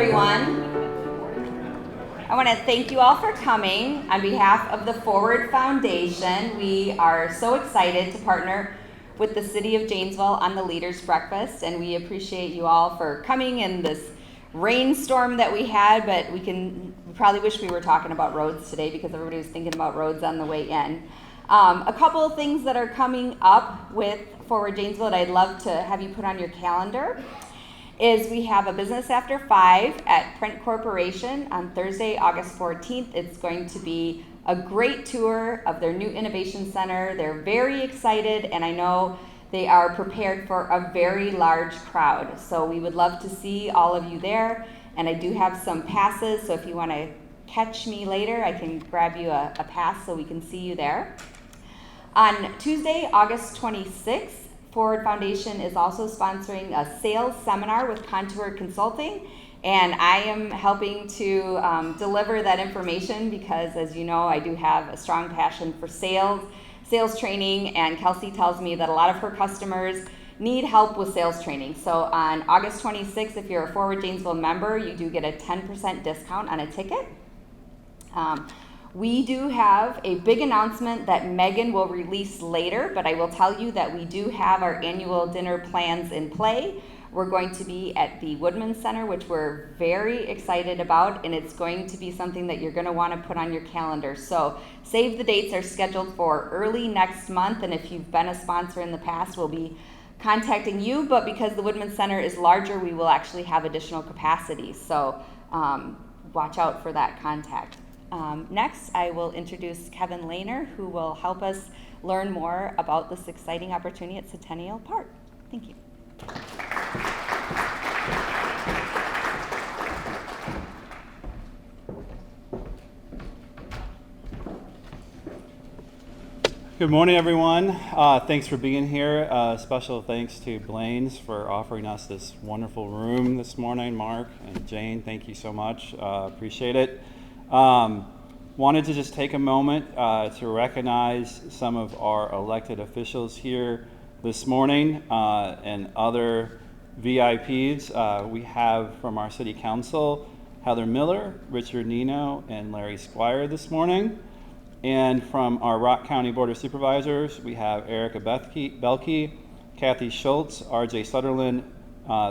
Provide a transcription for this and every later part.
everyone. I want to thank you all for coming. On behalf of the Forward Foundation, we are so excited to partner with the City of Janesville on the Leaders Breakfast, and we appreciate you all for coming in this rainstorm that we had, but we probably wish we were talking about roads today because everybody was thinking about roads on the way in. A couple of things that are coming up with Forward Janesville that I'd love to have you put on your calendar is we have a Business After 5 at Print Corporation on Thursday, August 14th. It's going to be a great tour of their new innovation center. They're very excited, and I know they are prepared for a very large crowd. So we would love to see all of you there, and I do have some passes, so if you want to catch me later, I can grab you a pass so we can see you there. On Tuesday, August 26th, Forward Foundation is also sponsoring a sales seminar with Contour Consulting, and I am helping to deliver that information because, as you know, I do have a strong passion for sales training, and Kelsey tells me that a lot of her customers need help with sales training. So on August 26th, if you're a Forward Janesville member, you do get a 10% discount on a ticket. We do have a big announcement that Megan will release later, but I will tell you that we do have our annual dinner plans in play. We're going to be at the Woodman Center, which we're very excited about, and it's going to be something that you're going to want to put on your calendar. So save the dates are scheduled for early next month, and if you've been a sponsor in the past, we'll be contacting you, but because the Woodman Center is larger, we will actually have additional capacity. So watch out for that contact. Next, I will introduce Kevin Lehner, who will help us learn more about this exciting opportunity at Centennial Park. Thank you. Good morning, everyone. Thanks for being here. Special thanks to Blaine's for offering us this wonderful room this morning. Mark and Jane, thank you so much. Appreciate it. Wanted to just take a moment to recognize some of our elected officials here this morning and other VIPs. We have from our City Council, Heather Miller, Richard Nino, and Larry Squire this morning. And from our Rock County Board of Supervisors, we have Erica Belkey, Kathy Schultz, RJ Sutherland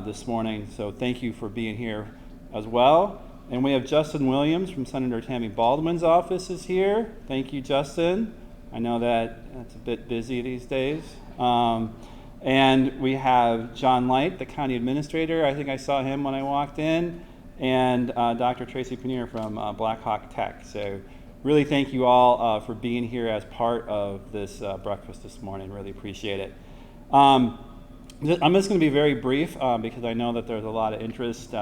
this morning. So thank you for being here as well. And we have Justin Williams from Senator Tammy Baldwin's office is here. Thank you, Justin. I know that's a bit busy these days. And we have John Light, the county administrator. I think I saw him when I walked in. And Dr. Tracy Paneer from Blackhawk Tech. So really thank you all for being here as part of this breakfast this morning. Really appreciate it. I'm just going to be very brief because I know that there's a lot of interest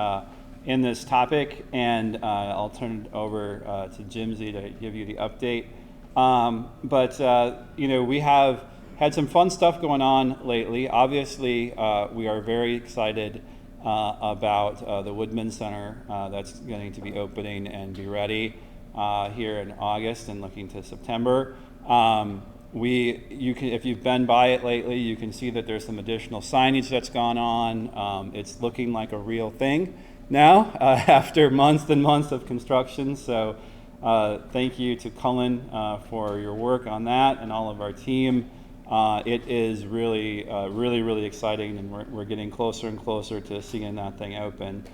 in this topic, and I'll turn it over to Jimsy to give you the update. We have had some fun stuff going on lately. Obviously, we are very excited about the Woodman Center that's going to be opening and be ready here in August and looking to September. If you've been by it lately, you can see that there's some additional signage that's gone on. It's looking like a real thing now after months and months of construction. So thank you to Cullen for your work on that and all of our team. It is really, really exciting, and we're getting closer and closer to seeing that thing open.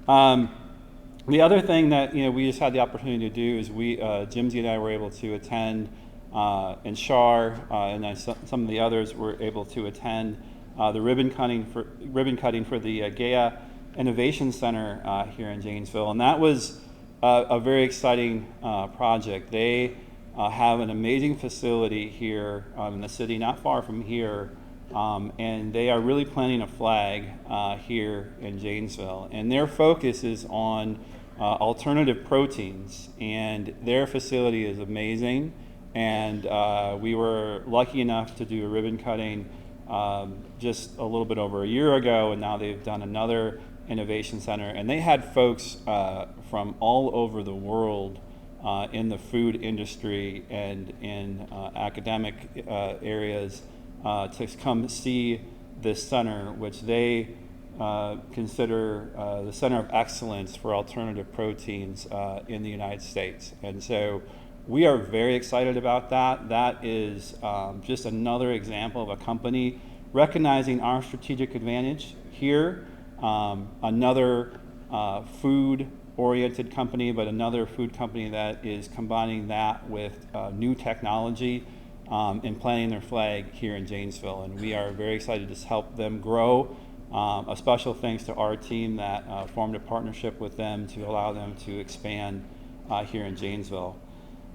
The other thing that we just had the opportunity to do is Jimsy and I were able to attend, and Shar and some of the others were able to attend the ribbon cutting for the Gaia Innovation Center here in Janesville, and that was a very exciting project. They have an amazing facility here in the city, not far from here, and they are really planting a flag here in Janesville, and their focus is on alternative proteins, and their facility is amazing. And we were lucky enough to do a ribbon cutting just a little bit over a year ago, and now they've done another innovation center, and they had folks from all over the world in the food industry and in academic areas to come see this center, which they consider the Center of Excellence for Alternative Proteins in the United States. And so we are very excited about that. That is just another example of a company recognizing our strategic advantage here, another food-oriented company, but another food company that is combining that with new technology and planting their flag here in Janesville. And we are very excited to help them grow. A special thanks to our team that formed a partnership with them to allow them to expand here in Janesville.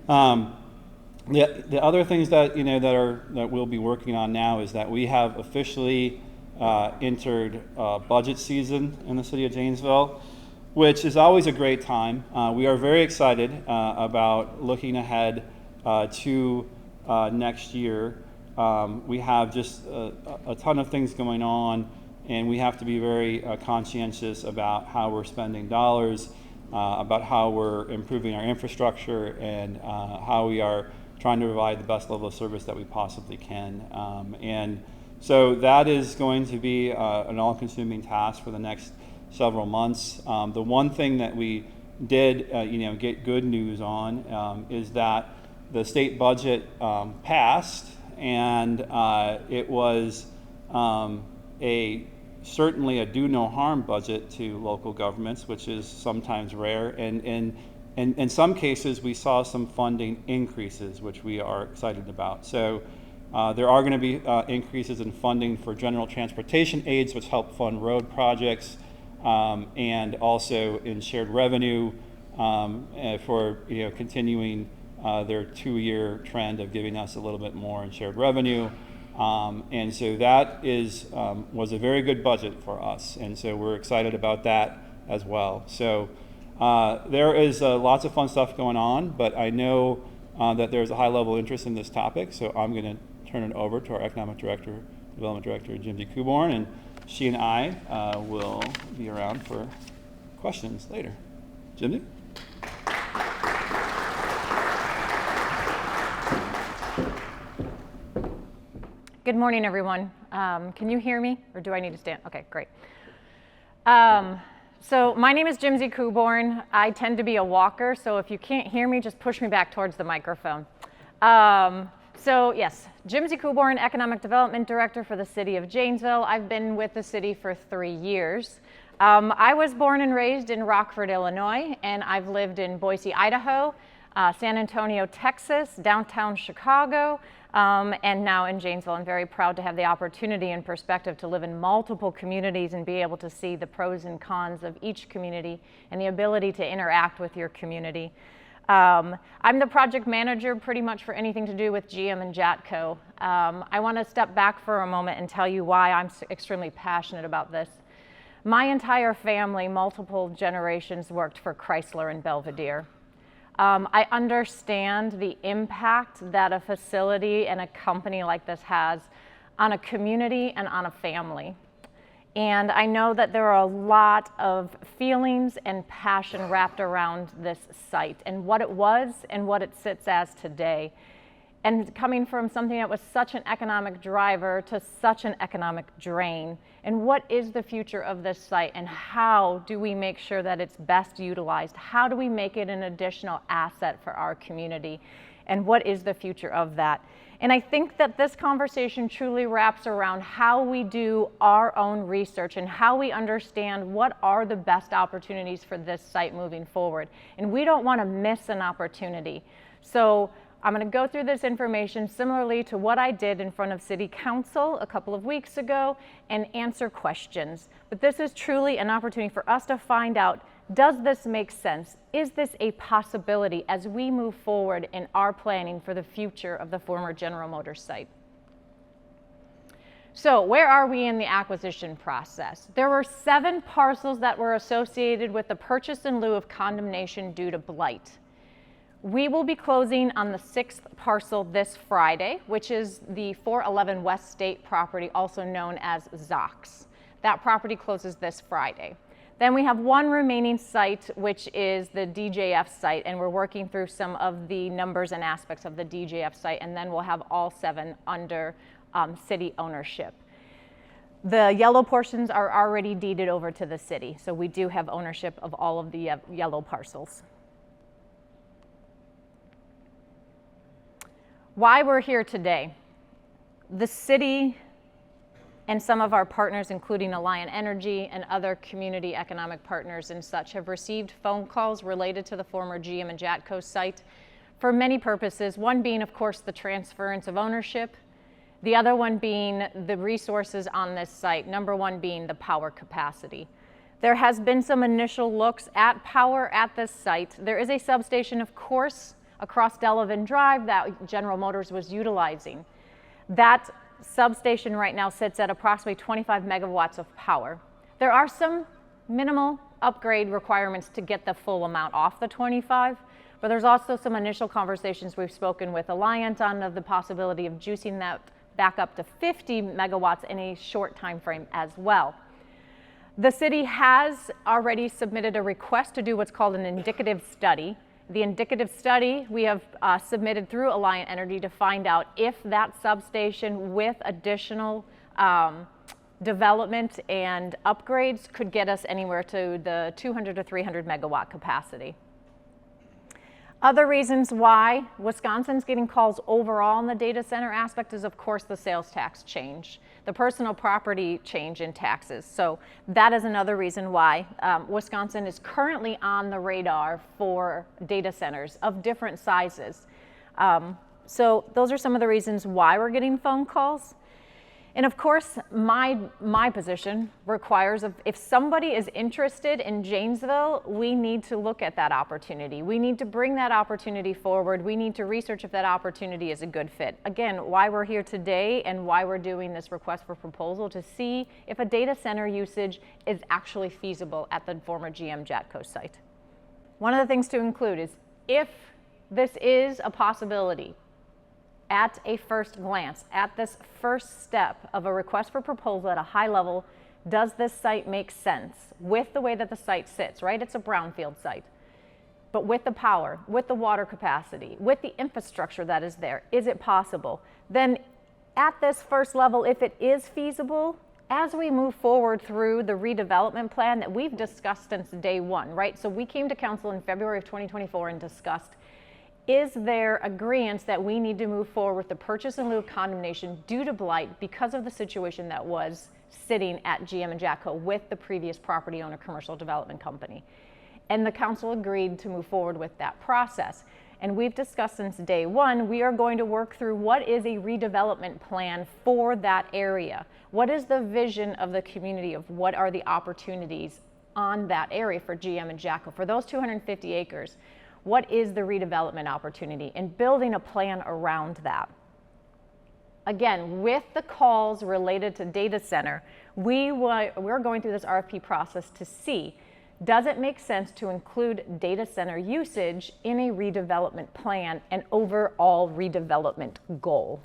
The other things that that we'll be working on now is that we have officially entered budget season in the city of Janesville, which is always a great time. We are very excited about looking ahead to next year. We have just a ton of things going on, and we have to be very conscientious about how we're spending dollars, about how we're improving our infrastructure, and how we are trying to provide the best level of service that we possibly can. And so that is going to be an all-consuming task for the next several months. The one thing that we did get good news on is that the state budget passed, and it was certainly a do no harm budget to local governments, which is sometimes rare. And in some cases, we saw some funding increases, which we are excited about. So there are going to be increases in funding for general transportation aids, which help fund road projects, and also in shared revenue for continuing their 2-year trend of giving us a little bit more in shared revenue. And so that was a very good budget for us, and so we're excited about that as well. So there is lots of fun stuff going on, but I know that there's a high level of interest in this topic, so I'm going to turn it over to our Economic Director, Development Director, Jimsy Kuborn, and she and I will be around for questions later. Jimsy? Good morning, everyone. Can you hear me, or do I need to stand? Okay, great. So my name is Jimsy Kuborn. I tend to be a walker, so if you can't hear me, just push me back towards the microphone. So yes, Jimsy Kuborn, Economic Development Director for the City of Janesville. I've been with the city for 3 years. I was born and raised in Rockford, Illinois, and I've lived in Boise, Idaho, San Antonio, Texas, downtown Chicago, and now in Janesville. I'm very proud to have the opportunity and perspective to live in multiple communities and be able to see the pros and cons of each community and the ability to interact with your community. I'm the project manager pretty much for anything to do with GM and Jatco. I want to step back for a moment and tell you why I'm extremely passionate about this. My entire family, multiple generations, worked for Chrysler and Belvedere. I understand the impact that a facility and a company like this has on a community and on a family. And I know that there are a lot of feelings and passion wrapped around this site and what it was and what it sits as today. And coming from something that was such an economic driver to such an economic drain. And what is the future of this site, and how do we make sure that it's best utilized? How do we make it an additional asset for our community? And what is the future of that? And I think that this conversation truly wraps around how we do our own research and how we understand what are the best opportunities for this site moving forward. And we don't want to miss an opportunity. So I'm going to go through this information similarly to what I did in front of City Council a couple of weeks ago and answer questions. But this is truly an opportunity for us to find out, does this make sense? Is this a possibility as we move forward in our planning for the future of the former General Motors site? So where are we in the acquisition process? There were 7 parcels that were associated with the purchase in lieu of condemnation due to blight. We will be closing on the 6th parcel this Friday, which is the 411 West State property, also known as Zox. That property closes this Friday. Then we have one remaining site, which is the DJF site, and we're working through some of the numbers and aspects of the DJF site, and then we'll have all 7 under city ownership. The yellow portions are already deeded over to the city, so we do have ownership of all of the yellow parcels. Why we're here today. The city and some of our partners, including Alliant Energy and other community economic partners and such, have received phone calls related to the former GM and Jatco site for many purposes, one being, of course, the transference of ownership, the other one being the resources on this site, number one being the power capacity. There has been some initial looks at power at this site. There is a substation, of course, across Delavan Drive that General Motors was utilizing. That substation right now sits at approximately 25 megawatts of power. There are some minimal upgrade requirements to get the full amount off the 25, but there's also some initial conversations we've spoken with Alliant on of the possibility of juicing that back up to 50 megawatts in a short time frame as well. The city has already submitted a request to do what's called an indicative study. The indicative study we have submitted through Alliant Energy to find out if that substation with additional development and upgrades could get us anywhere to the 200 to 300 megawatt capacity. Other reasons why Wisconsin's getting calls overall in the data center aspect is, of course, the sales tax change, the personal property change in taxes. So that is another reason why Wisconsin is currently on the radar for data centers of different sizes. So those are some of the reasons why we're getting phone calls. And of course, my position requires if somebody is interested in Janesville, we need to look at that opportunity. We need to bring that opportunity forward. We need to research if that opportunity is a good fit. Again, why we're here today and why we're doing this request for proposal to see if a data center usage is actually feasible at the former GM Jatco site. One of the things to include is if this is a possibility, at a first glance, at this first step of a request for proposal at a high level, does this site make sense with the way that the site sits, right? It's a brownfield site. But with the power, with the water capacity, with the infrastructure that is there, is it possible? Then at this first level, if it is feasible, as we move forward through the redevelopment plan that we've discussed since day one, right? So we came to council in February of 2024 and discussed, is there agreement that we need to move forward with the purchase in lieu of condemnation due to blight because of the situation that was sitting at GM and Jatco with the previous property owner commercial development company? And the council agreed to move forward with that process. And we've discussed since day one, we are going to work through what is a redevelopment plan for that area. What is the vision of the community of what are the opportunities on that area for GM and Jatco, for those 250 acres? What is the redevelopment opportunity, and building a plan around that. Again, with the calls related to data center, we're going through this RFP process to see, does it make sense to include data center usage in a redevelopment plan and overall redevelopment goal?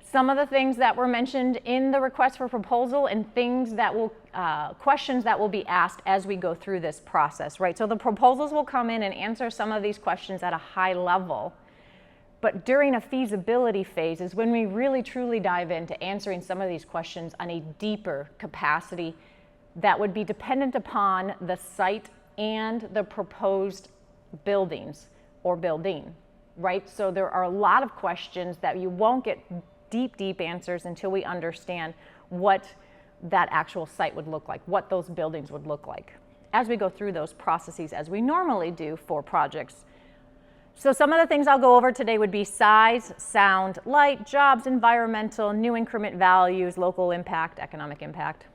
Some of the things that were mentioned in the request for proposal and things that will, questions that will be asked as we go through this process, right? So the proposals will come in and answer some of these questions at a high level, but during a feasibility phase is when we really truly dive into answering some of these questions on a deeper capacity that would be dependent upon the site and the proposed buildings or building, right? So there are a lot of questions that you won't get deep answers until we understand what that actual site would look like, what those buildings would look like as we go through those processes as we normally do for projects. So some of the things I'll go over today would be size, sound, light, jobs, environmental, new increment values, local impact, economic impact.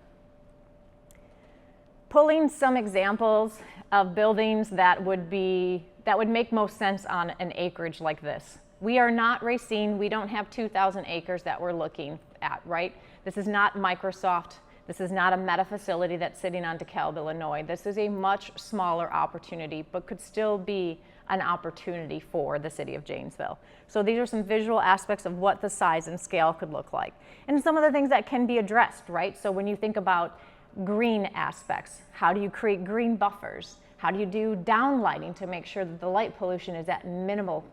Pulling some examples of buildings that would make most sense on an acreage like this. We are not Racine. We don't have 2,000 acres that we're looking at, right? This is not Microsoft. This is not a Meta facility that's sitting on DeKalb, Illinois. This is a much smaller opportunity, but could still be an opportunity for the city of Janesville. So these are some visual aspects of what the size and scale could look like. And some of the things that can be addressed, right? So when you think about green aspects, how do you create green buffers? How do you do downlighting to make sure that the light pollution is at minimal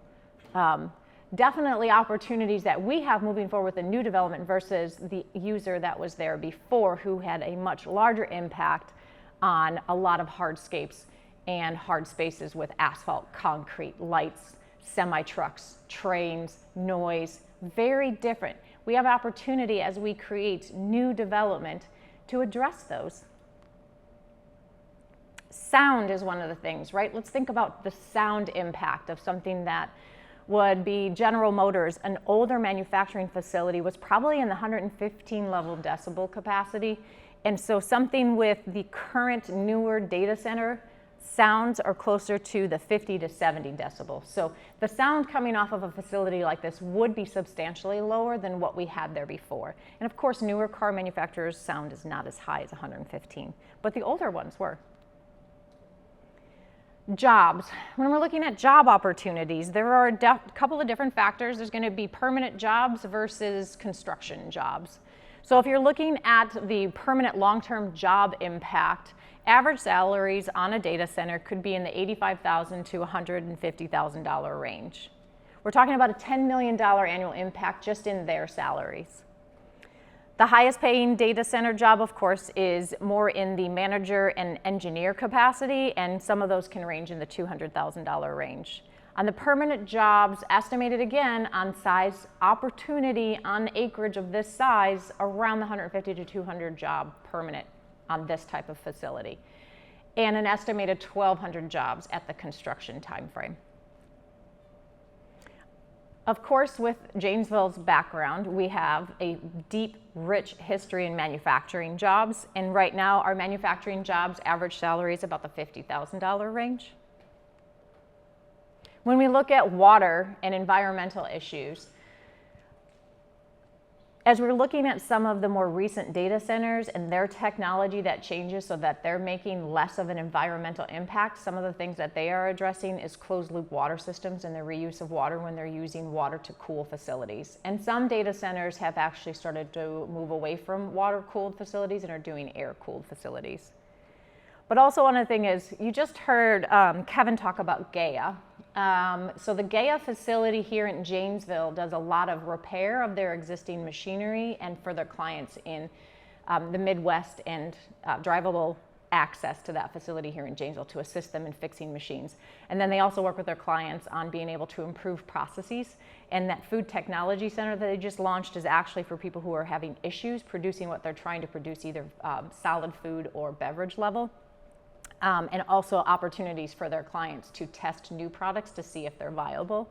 definitely opportunities that we have moving forward with the new development versus the user that was there before, who had a much larger impact on a lot of hardscapes and hard spaces with asphalt, concrete, lights, semi-trucks, trains, noise, very different. We have opportunity as we create new development to address those. Sound is one of the things, right? Let's think about the sound impact of something that would be General Motors. An older manufacturing facility was probably in the 115 level decibel capacity. And so something with the current newer data center sounds are closer to the 50 to 70 decibels. So the sound coming off of a facility like this would be substantially lower than what we had there before. And of course, newer car manufacturers' sound is not as high as 115, but the older ones were. Jobs. When we're looking at job opportunities, there are a couple of different factors. There's going to be permanent jobs versus construction jobs. So if you're looking at the permanent long-term job impact, average salaries on a data center could be in the $85,000 to $150,000 range. We're talking about a $10 million annual impact just in their salaries. The highest paying data center job, of course, is more in the manager and engineer capacity, and some of those can range in the $200,000 range. On the permanent jobs, estimated again on size, opportunity on acreage of this size, around the 150 to 200 job permanent on this type of facility, and an estimated 1,200 jobs at the construction timeframe. Of course, with Janesville's background, we have a deep, rich history in manufacturing jobs, and right now our manufacturing jobs average salary is about the $50,000 range. When we look at water and environmental issues, as we're looking at some of the more recent data centers and their technology that changes so that they're making less of an environmental impact, some of the things that they are addressing is closed loop water systems and the reuse of water when they're using water to cool facilities. And some data centers have actually started to move away from water cooled facilities and are doing air cooled facilities. But also one other thing is, you just heard Kevin talk about Gaia. So the Gaia facility here in Janesville does a lot of repair of their existing machinery and for their clients in the Midwest, and drivable access to that facility here in Janesville to assist them in fixing machines. And then they also work with their clients on being able to improve processes. And that food technology center that they just launched is actually for people who are having issues producing what they're trying to produce, either solid food or beverage level. And also opportunities for their clients to test new products to see if they're viable.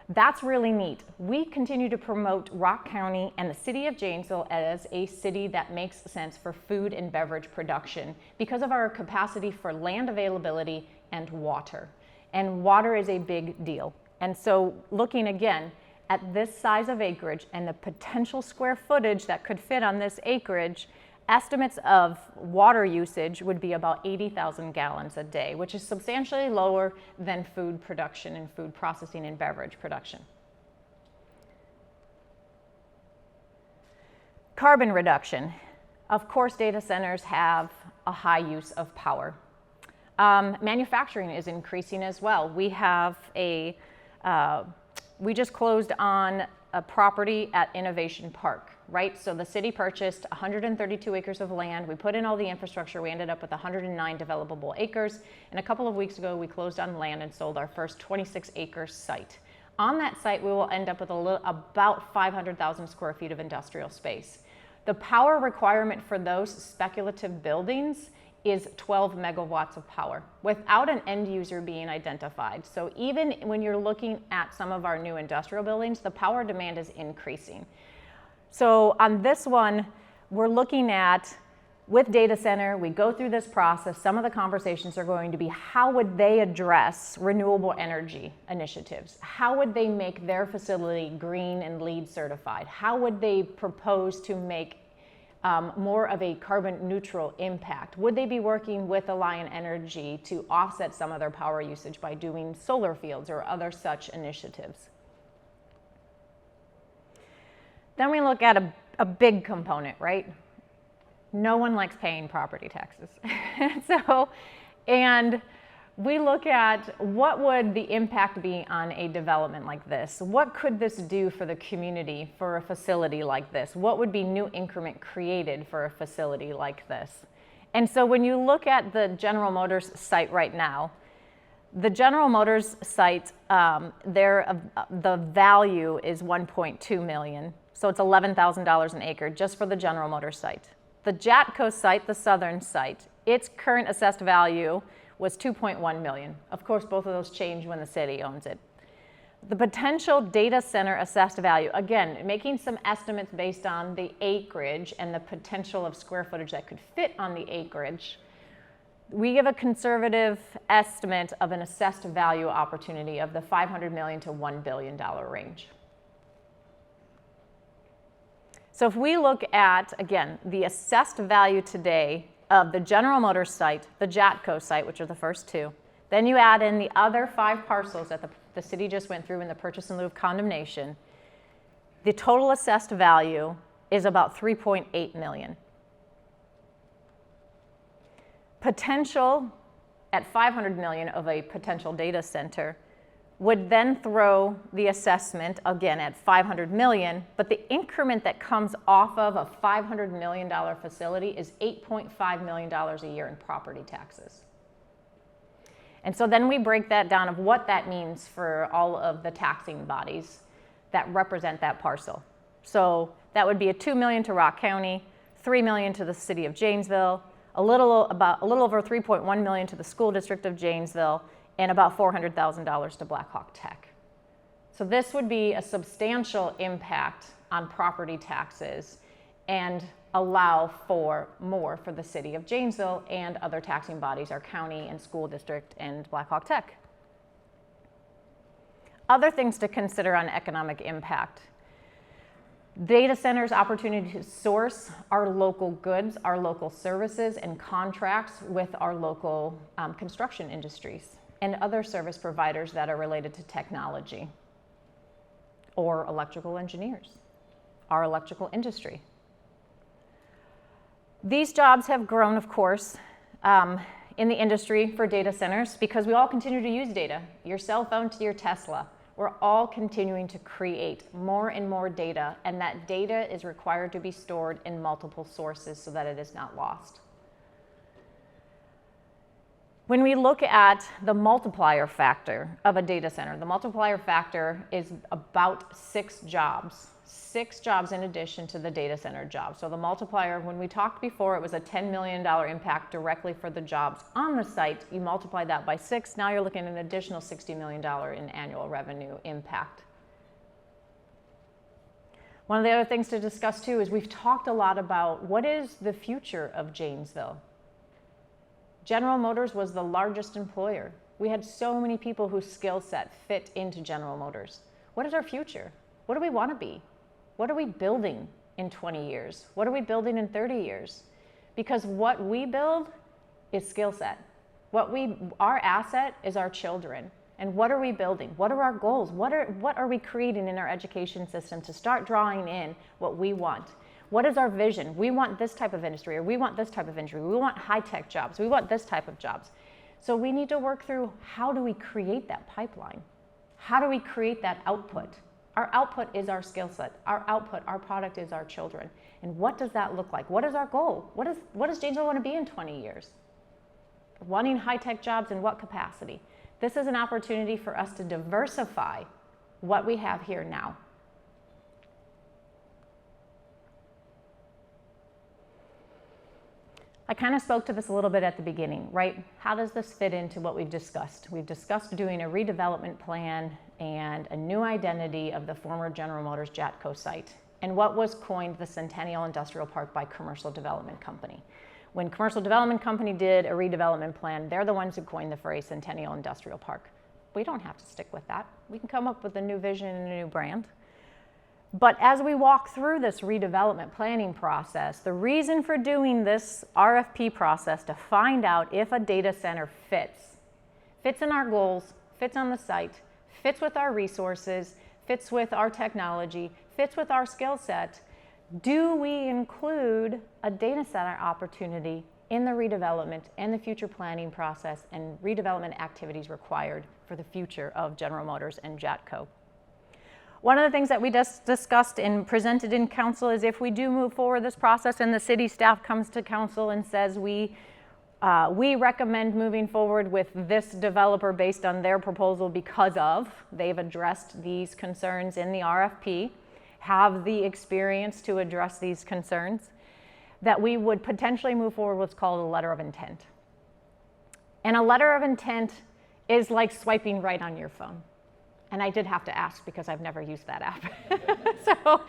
That's really neat. We continue to promote Rock County and the city of Janesville as a city that makes sense for food and beverage production because of our capacity for land availability and water. And water is a big deal. And so looking again at this size of acreage and the potential square footage that could fit on this acreage, estimates of water usage would be about 80,000 gallons a day, which is substantially lower than food production and food processing and beverage production. Carbon reduction. Of course, data centers have a high use of power. Manufacturing is increasing as well. We have we just closed on a property at Innovation Park, right? So the city purchased 132 acres of land. We put in all the infrastructure. We ended up with 109 developable acres. And a couple of weeks ago, we closed on land and sold our first 26-acre site. On that site, we will end up with about 500,000 square feet of industrial space. The power requirement for those speculative buildings is 12 megawatts of power without an end user being identified. So even when you're looking at some of our new industrial buildings, the power demand is increasing. So on this one, we're looking at, with data center, we go through this process. Some of the conversations are going to be, how would they address renewable energy initiatives? How would they make their facility green and LEED certified? How would they propose to make more of a carbon neutral impact? Would they be working with Alliant Energy to offset some of their power usage by doing solar fields or other such initiatives? Then we look at a big component, right? No one likes paying property taxes. And we look at what would the impact be on a development like this? What could this do for the community for a facility like this? What would be new increment created for a facility like this? And so when you look at the General Motors site right now, the General Motors site, the value is $1.2 million. So it's $11,000 an acre just for the General Motors site. The Jatco site, the southern site, its current assessed value was $2.1 million. Of course, both of those change when the city owns it. The potential data center assessed value, again, making some estimates based on the acreage and the potential of square footage that could fit on the acreage. We give a conservative estimate of an assessed value opportunity of the $500 million to $1 billion range. So if we look at, again, the assessed value today of the General Motors site, the Jatco site, which are the first two, then you add in the other 5 parcels that the city just went through in the purchase in lieu of condemnation, the total assessed value is about $3.8 million. Potential at $500 million of a potential data center would then throw the assessment again at $500 million, but the increment that comes off of a $500 million facility is $8.5 million a year in property taxes. And so then we break that down of what that means for all of the taxing bodies that represent that parcel. So that would be a $2 million to Rock County, $3 million to the city of Janesville, a little over $3.1 million to the school district of Janesville, and about $400,000 to Black Hawk Tech. So this would be a substantial impact on property taxes and allow for more for the city of Janesville and other taxing bodies, our county and school district and Black Hawk Tech. Other things to consider on economic impact. Data centers' opportunity to source our local goods, our local services, and contracts with our local construction industries and other service providers that are related to technology or electrical engineers, our electrical industry. These jobs have grown, of course, in the industry for data centers because we all continue to use data. Your cell phone to your Tesla. We're all continuing to create more and more data, and that data is required to be stored in multiple sources so that it is not lost. When we look at the multiplier factor of a data center, the multiplier factor is about 6 jobs. 6 jobs in addition to the data center job. So the multiplier, when we talked before, it was a $10 million impact directly for the jobs on the site. You multiply that by 6, now you're looking at an additional $60 million in annual revenue impact. One of the other things to discuss too is we've talked a lot about what is the future of Janesville. General Motors was the largest employer. We had so many people whose skill set fit into General Motors. What is our future? What do we want to be? What are we building in 20 years? What are we building in 30 years? Because what we build is skill set. Our asset is our children. And what are we building? What are our goals? What are we creating in our education system to start drawing in what we want? What is our vision? We want this type of industry, or we want this type of industry. We want high-tech jobs. We want this type of jobs. So we need to work through, how do we create that pipeline? How do we create that output? Our output is our skill set. Our output, our product is our children. And what does that look like? What is our goal? What does Janesville want to be in 20 years? Wanting high-tech jobs in what capacity? This is an opportunity for us to diversify what we have here now. I kind of spoke to this a little bit at the beginning, right? How does this fit into what we've discussed? We've discussed doing a redevelopment plan and a new identity of the former General Motors Jatco site and what was coined the Centennial Industrial Park by Commercial Development Company. When Commercial Development Company did a redevelopment plan, they're the ones who coined the phrase Centennial Industrial Park. We don't have to stick with that. We can come up with a new vision and a new brand. But as we walk through this redevelopment planning process, the reason for doing this RFP process to find out if a data center fits in our goals, fits on the site, fits with our resources, fits with our technology, fits with our skill set, do we include a data center opportunity in the redevelopment and the future planning process and redevelopment activities required for the future of General Motors and JATCO. One of the things that we just discussed and presented in council is if we do move forward this process and the city staff comes to council and says we recommend moving forward with this developer based on their proposal because of they've addressed these concerns in the RFP, have the experience to address these concerns, that we would potentially move forward what's called a letter of intent. And a letter of intent is like swiping right on your phone. And I did have to ask because I've never used that app. So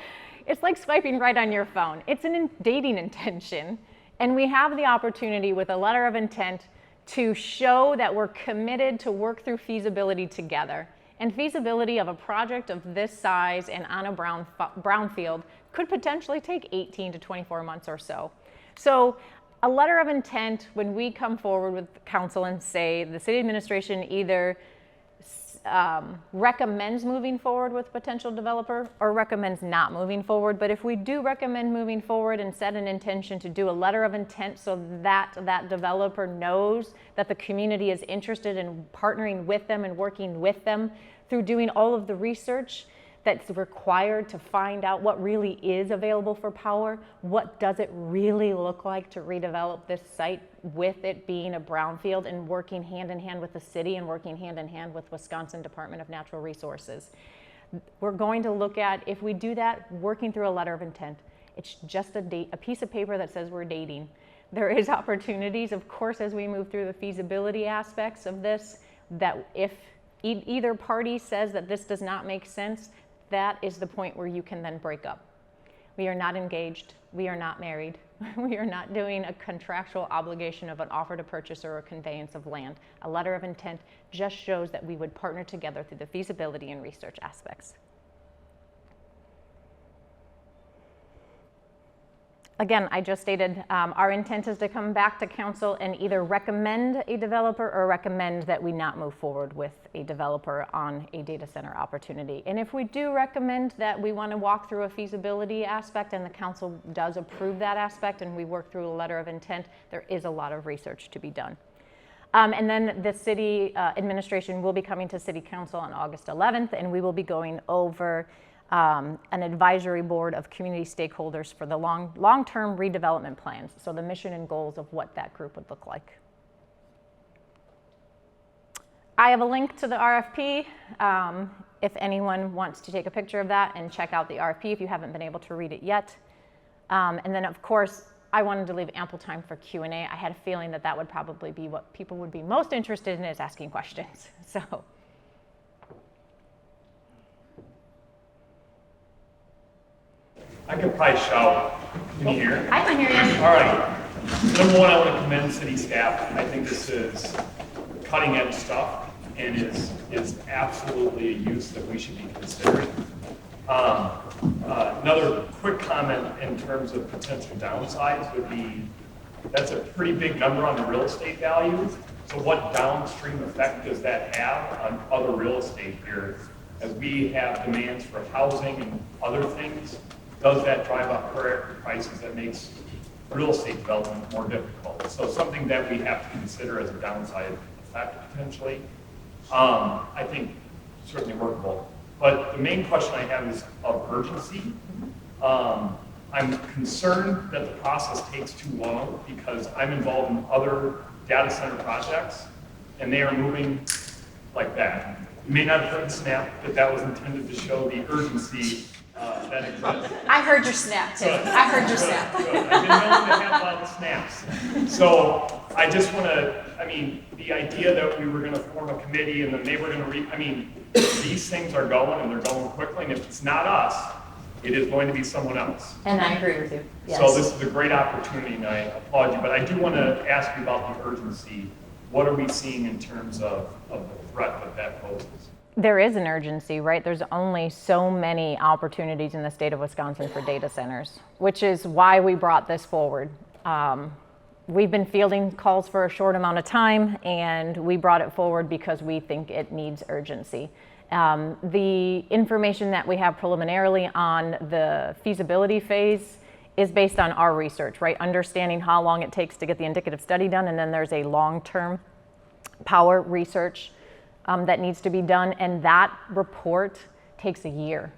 it's like swiping right on your phone. It's a dating intention. And we have the opportunity with a letter of intent to show that we're committed to work through feasibility together. And feasibility of a project of this size and on a brownfield could potentially take 18 to 24 months or so. So a letter of intent, when we come forward with council and say the city administration either recommends moving forward with potential developer or recommends not moving forward. But if we do recommend moving forward and set an intention to do a letter of intent so that that developer knows that the community is interested in partnering with them and working with them through doing all of the research that's required to find out what really is available for power, what does it really look like to redevelop this site with it being a brownfield, and working hand in hand with the city and working hand in hand with Wisconsin Department of Natural Resources. We're going to look at, if we do that, working through a letter of intent. It's just a piece of paper that says we're dating. There is opportunities, of course, as we move through the feasibility aspects of this, that if either party says that this does not make sense, that is the point where you can then break up. We are not engaged. We are not married. We are not doing a contractual obligation of an offer to purchase or a conveyance of land. A letter of intent just shows that we would partner together through the feasibility and research aspects. Again, I just stated our intent is to come back to council and either recommend a developer or recommend that we not move forward with a developer on a data center opportunity. And if we do recommend that we want to walk through a feasibility aspect and the council does approve that aspect and we work through a letter of intent, there is a lot of research to be done. And then the city administration will be coming to city council on August 11th, and we will be going over an advisory board of community stakeholders for the long-term redevelopment plans, so the mission and goals of what that group would look like. I have a link to the RFP if anyone wants to take a picture of that and check out the RFP if you haven't been able to read it yet. And then, of course, I wanted to leave ample time for Q&A. I had a feeling that that would probably be what people would be most interested in, is asking questions. So. I could probably shout. Can you hear? I can hear you. All right. Number one, I want to commend city staff. I think this is cutting edge stuff and is absolutely a use that we should be considering. Another quick comment in terms of potential downsides would be that's a pretty big number on the real estate values. So what downstream effect does that have on other real estate here as we have demands for housing and other things? Does that drive up prices that makes real estate development more difficult? So something that we have to consider as a downside effect potentially. I think certainly workable. But the main question I have is of urgency. I'm concerned that the process takes too long because I'm involved in other data center projects and they are moving like that. You may not have heard the snap, but that was intended to show the urgency that exists. I heard your snap, too. I heard your snap. Good. I've been known to have a lot of snaps. So I just want to, the idea that we were going to form a committee and then they were going to these things are going and they're going quickly. And if it's not us, it is going to be someone else. And I agree with you. Yes. So this is a great opportunity and I applaud you. But I do want to ask you about the urgency. What are we seeing in terms of the threat that poses? There is an urgency, right? There's only so many opportunities in the state of Wisconsin for data centers, which is why we brought this forward. We've been fielding calls for a short amount of time, and we brought it forward because we think it needs urgency. The information that we have preliminarily on the feasibility phase is based on our research, right? Understanding how long it takes to get the indicative study done, and then there's a long-term power research that needs to be done, and that report takes a year.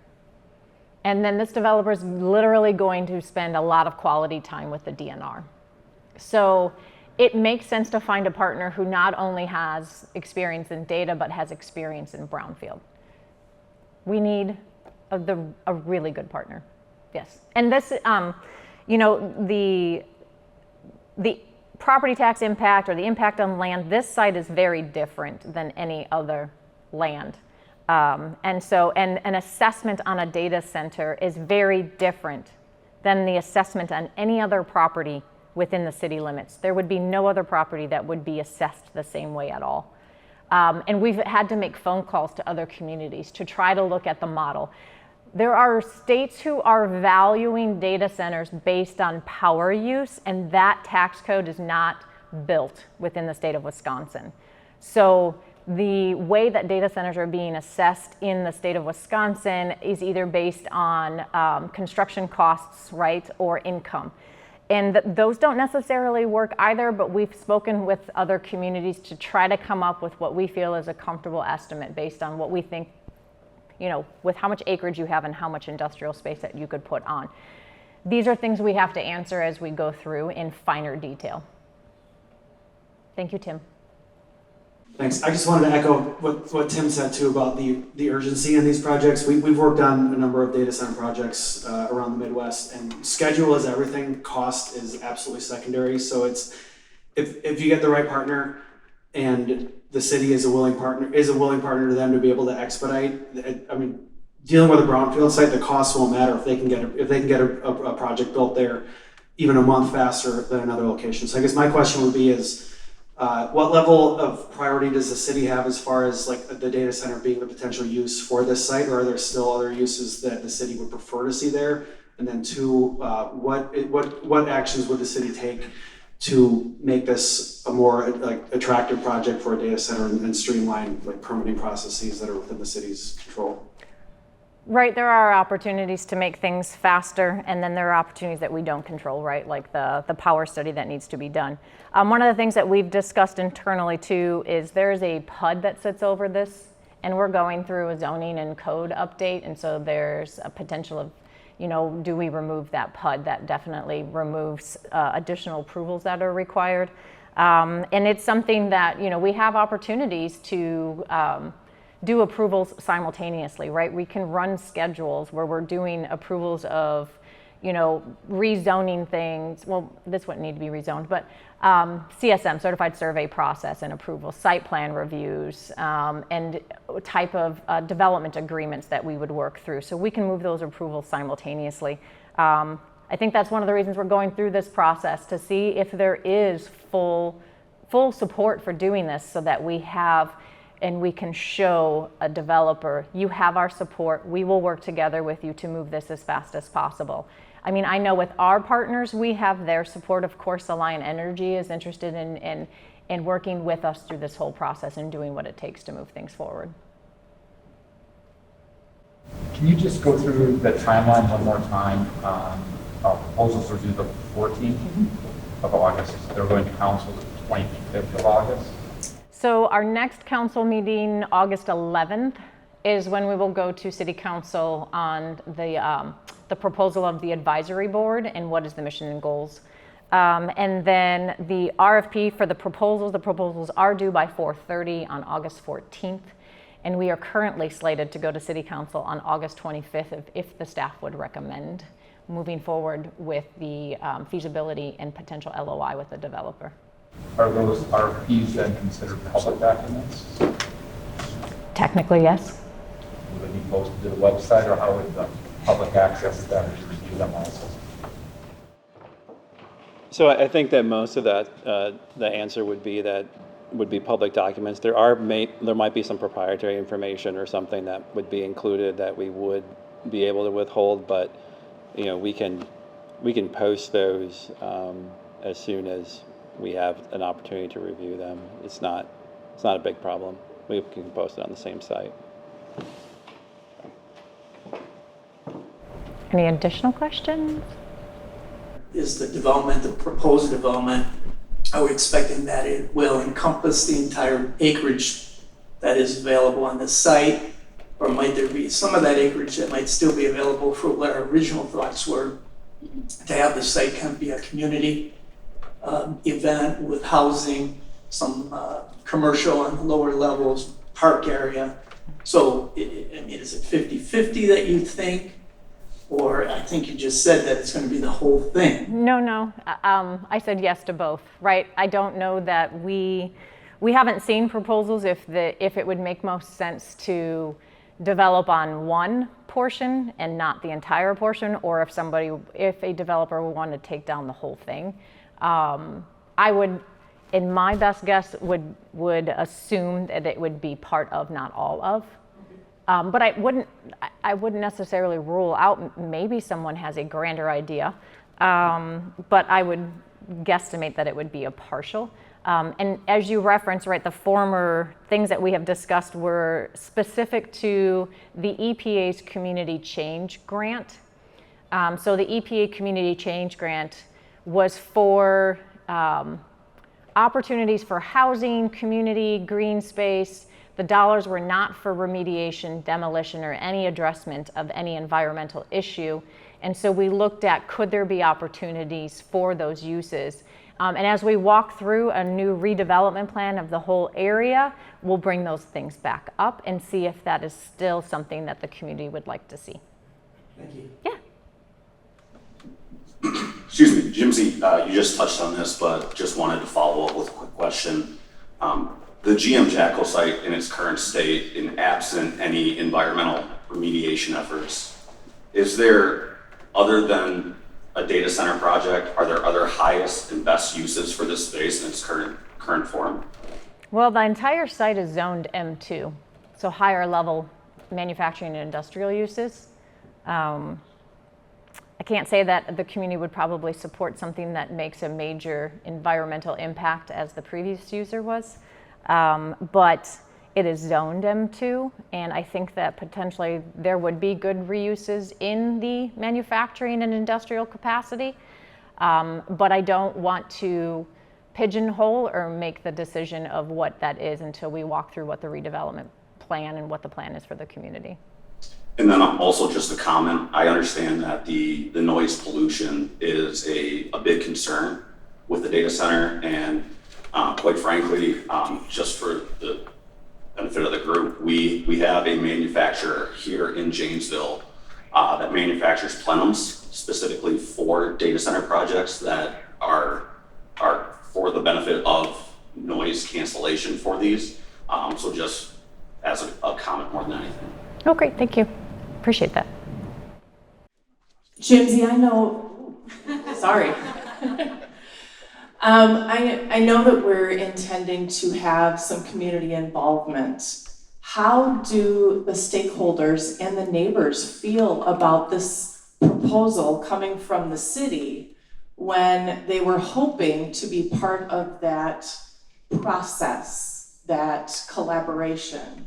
And then this developer is literally going to spend a lot of quality time with the DNR. So it makes sense to find a partner who not only has experience in data, but has experience in brownfield. We need a really good partner. Yes. And this, you know, the property tax impact or the impact on land, this site is very different than any other land. And so, and an assessment on a data center is very different than the assessment on any other property within the city limits. There would be no other property that would be assessed the same way at all. And we've had to make phone calls to other communities to try to look at the model. There are states who are valuing data centers based on power use, and that tax code is not built within the state of Wisconsin. So the way that data centers are being assessed in the state of Wisconsin is either based on construction costs, right, or income. And those don't necessarily work either, but we've spoken with other communities to try to come up with what we feel is a comfortable estimate based on what we think, you know, with how much acreage you have and how much industrial space that you could put on. These are things we have to answer as we go through in finer detail. Thank you, Tim. Thanks. I just wanted to echo what Tim said too about the urgency in these projects. We've worked on a number of data center projects around the Midwest, and schedule is everything. Cost is absolutely secondary. So it's if you get the right partner, and the city is a willing partner to them to be able to expedite. I mean, dealing with a brownfield site, the costs won't matter if they can get a project built there even a month faster than another location. So I guess my question would be is, what level of priority does the city have as far as like the data center being the potential use for this site, or are there still other uses that the city would prefer to see there? And then two, what actions would the city take to make this a more like attractive project for a data center and streamline like permitting processes that are within the city's control? Right, there are opportunities to make things faster, and then there are opportunities that we don't control, right, like the power study that needs to be done. One of the things that we've discussed internally too is there's a PUD that sits over this, and we're going through a zoning and code update, and so there's a potential of, you know, do we remove that PUD? That definitely removes additional approvals that are required. And it's something that, you know, we have opportunities to do approvals simultaneously, right? We can run schedules where we're doing approvals of, you know, rezoning things. Well, this wouldn't need to be rezoned, but CSM, certified survey process and approval, site plan reviews, and type of development agreements that we would work through. So we can move those approvals simultaneously. I think that's one of the reasons we're going through this process, to see if there is full support for doing this, so that we have and we can show a developer, you have our support, we will work together with you to move this as fast as possible. I mean, I know with our partners, we have their support. Of course, Alliant Energy is interested in working with us through this whole process and doing what it takes to move things forward. Can you just go through the timeline one more time? Proposals are due the 14th of August. They're going to council the 25th of August. So our next council meeting, August 11th, is when we will go to City Council on the proposal of the advisory board and what is the mission and goals. And then the RFP for the proposals are due by 4:30 on August 14th. And we are currently slated to go to City Council on August 25th if the staff would recommend moving forward with the feasibility and potential LOI with the developer. Are those RFPs then considered public documents? Technically, yes. Will they be posted to the website, or how would the public access them to review them also? So I think that most of that, the answer would be public documents. There might be some proprietary information or something that would be included that we would be able to withhold, but you know, we can post those as soon as we have an opportunity to review them. It's not a big problem. We can post it on the same site. Any additional questions? is the development, the proposed development, are we expecting that it will encompass the entire acreage that is available on this site? Or might there be some of that acreage that might still be available for what our original thoughts were, to have the site kind of be a community event with housing, some commercial on the lower levels, park area. So, I mean, is it 50-50 that you think? Or I think you just said that it's going to be the whole thing. No. I said yes to both, right? I don't know that we haven't seen proposals if it would make most sense to develop on one portion and not the entire portion, or if a developer would want to take down the whole thing. I would, in my best guess, would assume that it would be part of, not all of. But I wouldn't necessarily rule out maybe someone has a grander idea, but I would guesstimate that it would be a partial. And as you referenced, right, the former things that we have discussed were specific to the EPA's Community Change Grant. So the EPA Community Change Grant was for opportunities for housing, community, green space. The dollars were not for remediation, demolition, or any addressment of any environmental issue. And so we looked at, could there be opportunities for those uses? And as we walk through a new redevelopment plan of the whole area, we'll bring those things back up and see if that is still something that the community would like to see. Thank you. Yeah. Excuse me, Jimsy, you just touched on this, but just wanted to follow up with a quick question. The GM Jackal site in its current state, in absent any environmental remediation efforts, is there, other than a data center project, are there other highest and best uses for this space in its current form? Well, the entire site is zoned M2, so higher level manufacturing and industrial uses. I can't say that the community would probably support something that makes a major environmental impact as the previous user was, but it is zoned M2, and I think that potentially there would be good reuses in the manufacturing and industrial capacity, but I don't want to pigeonhole or make the decision of what that is until we walk through what the redevelopment plan and what the plan is for the community. And then also just a comment, I understand that the noise pollution is a big concern with the data center, and quite frankly, just for the benefit of the group, we have a manufacturer here in Janesville that manufactures plenums specifically for data center projects that are for the benefit of noise cancellation for these. So just as a comment more than anything. Oh, great, thank you. Appreciate that. Jimsy, I know, sorry. I know that we're intending to have some community involvement. How do the stakeholders and the neighbors feel about this proposal coming from the city when they were hoping to be part of that process, that collaboration?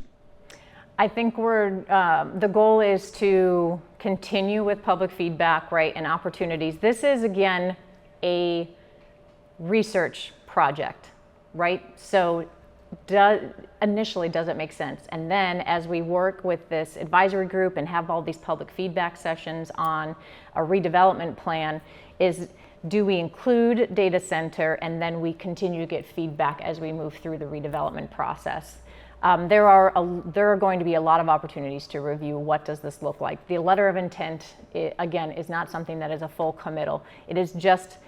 I think the goal is to continue with public feedback, right, and opportunities. This is, again, a research project, right? So initially, does it make sense? And then as we work with this advisory group and have all these public feedback sessions on a redevelopment plan, do we include data center, and then we continue to get feedback as we move through the redevelopment process? There are going to be a lot of opportunities to review what does this look like. The letter of intent, again, is not something that is a full committal. It is just,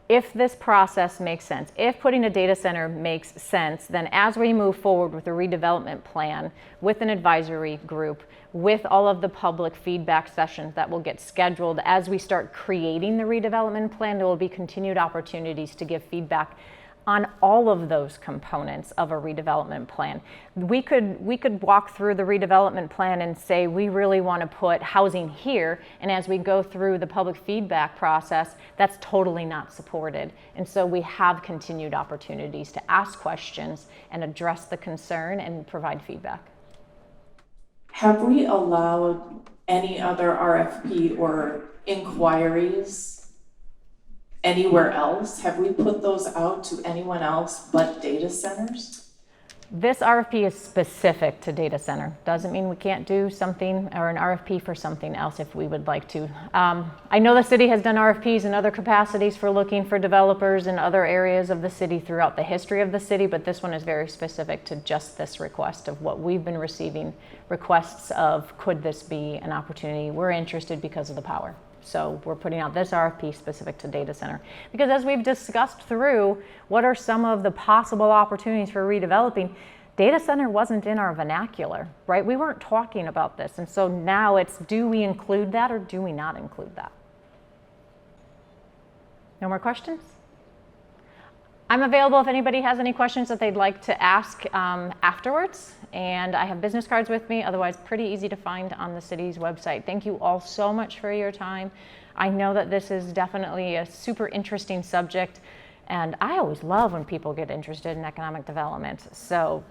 if this process makes sense, if putting a data center makes sense, then as we move forward with the redevelopment plan, with an advisory group, with all of the public feedback sessions that will get scheduled, as we start creating the redevelopment plan, there will be continued opportunities to give feedback on all of those components of a redevelopment plan. We could walk through the redevelopment plan and say, we really want to put housing here, and as we go through the public feedback process, that's totally not supported. And so we have continued opportunities to ask questions and address the concern and provide feedback. Have we allowed any other RFP or inquiries anywhere else? Have we put those out to anyone else but data centers? This RFP is specific to data center. Doesn't mean we can't do something or an RFP for something else if we would like to. I know the city has done RFPs in other capacities for looking for developers in other areas of the city throughout the history of the city, but this one is very specific to just this request of what we've been receiving requests of, could this be an opportunity? We're interested because of the power. So we're putting out this RFP specific to data center. Because as we've discussed through, what are some of the possible opportunities for redeveloping? Data center wasn't in our vernacular, right? We weren't talking about this. And so now it's, do we include that or do we not include that? No more questions? I'm available if anybody has any questions that they'd like to ask afterwards. And I have business cards with me, otherwise pretty easy to find on the city's website. Thank you all so much for your time. I know that this is definitely a super interesting subject, and I always love when people get interested in economic development. So,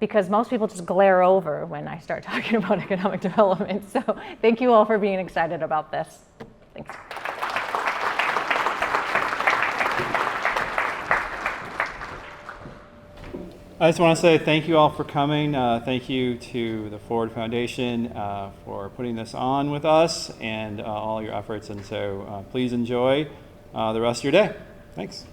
because most people just glare over when I start talking about economic development. So thank you all for being excited about this. Thanks. I just want to say thank you all for coming. Thank you to the Forward Foundation for putting this on with us and all your efforts. And so please enjoy the rest of your day. Thanks.